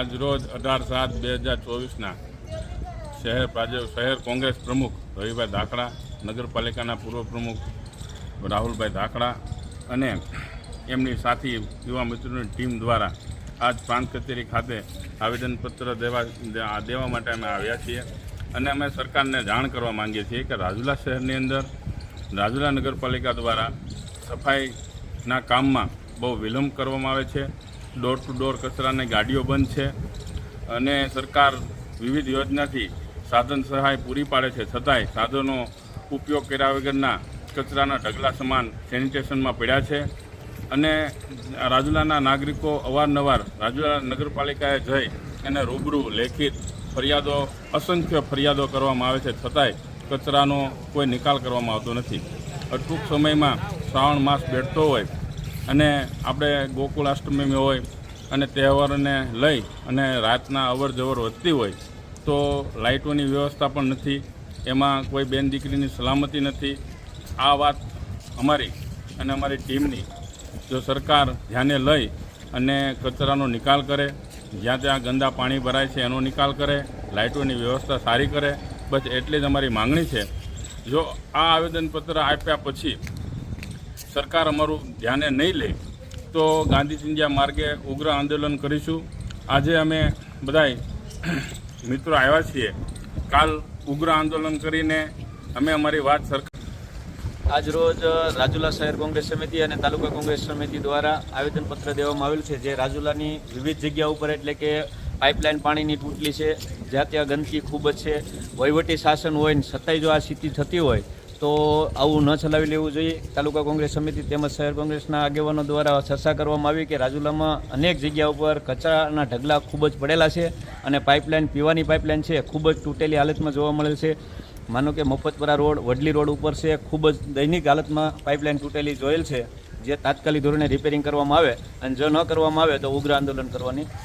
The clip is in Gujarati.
આજ રોજ 18/7/2024 શહેર કોંગ્રેસ પ્રમુખ રવિભાઈ ધાકડા, નગરપાલિકાના પૂર્વ પ્રમુખ રાહુલભાઈ ધાકડા અને એમની સાથી યુવા મિત્રોની ટીમ દ્વારા આજ પ્રાંત કચેરી ખાતે આવેદનપત્ર દેવા માટે અમે આવ્યા છીએ અને અમે સરકારને જાણ કરવા માંગીએ છીએ કે રાજુલા શહેરની અંદર રાજુલા નગરપાલિકા દ્વારા સફાઈના કામમાં બહુ વિલંબ કરવામાં આવે છે. ડોર ટુ ડોર કચરાની ગાડીઓ બંધ છે અને સરકાર વિવિધ યોજનાથી સાધન સહાય પૂરી પાડે છે, છતાંય સાધનો ઉપયોગ કર્યા વગરના કચરાના ઢગલા સમાન સેનિટેશનમાં પડ્યા છે અને રાજુલાના નાગરિકો અવારનવાર રાજુલા નગરપાલિકાએ જઈ અને રૂબરૂ લેખિત ફરિયાદો અસંખ્ય ફરિયાદો કરવામાં આવે છે, છતાંય કચરાનો કોઈ નિકાલ કરવામાં આવતો નથી. ટૂંક સમયમાં શ્રાવણ માસ બેઠતો હોય અને આપણે ગોકુળાષ્ટમી હોય અને તહેવારોને લઈ અને રાતના અવર જવર વધતી હોય તો લાઇટોની વ્યવસ્થા પણ નથી, એમાં કોઈ બેન દીકરીની સલામતી નથી. આ વાત અમારી અને અમારી ટીમની જો સરકાર ધ્યાને લઈ અને કચરાનો નિકાલ કરે, જ્યાં ત્યાં ગંદા પાણી ભરાય છે એનો નિકાલ કરે, લાઇટોની વ્યવસ્થા સારી કરે, બસ એટલી જ અમારી માંગણી છે. જો આ આવેદનપત્ર આપ્યા પછી સરકાર અમારું ધ્યાને નહીં લે તો ગાંધી ચિંધ્યા માર્ગે ઉગ્ર આંદોલન કરીશું. આજે અમે બધાય મિત્રો આવ્યા છીએ, કાલ ઉગ્ર આંદોલન કરીને અમે અમારી વાત સરકાર. આજ રોજ રાજુલા શહેર કોંગ્રેસ સમિતિ અને તાલુકા કોંગ્રેસ સમિતિ દ્વારા આવેદનપત્ર દેવામાં આવેલ છે, જે રાજુલાની વિવિધ જગ્યા ઉપર એટલે કે પાઇપલાઇન પાણીની તૂટલી છે, જ્યાં ત્યાં ગંદકી ખૂબ જ છે. વહીવટી શાસન હોય ને છતાંય જો આ સ્થિતિ થતી હોય તો આવું ન ચલાવી લેવું જોઈએ. તાલુકા કોંગ્રેસ સમિતિ તેમજ શહેર કોંગ્રેસના આગેવાનો દ્વારા ચર્ચા કરવામાં આવી કે રાજુલામાં અનેક જગ્યા ઉપર કચરાના ઢગલા ખૂબ જ પડેલા છે અને પાઇપલાઇન પીવાની પાઇપલાઇન છે ખૂબ જ તૂટેલી હાલતમાં જોવા મળેલ છે. માનો કે મફતપરા રોડ, વડલી રોડ ઉપર છે, ખૂબ જ દૈનિક હાલતમાં પાઇપલાઇન તૂટેલી જોયેલ છે, જે તાત્કાલિક ધોરણે રિપેરિંગ કરવામાં આવે અને જો ન કરવામાં આવે તો ઉગ્ર આંદોલન કરવાની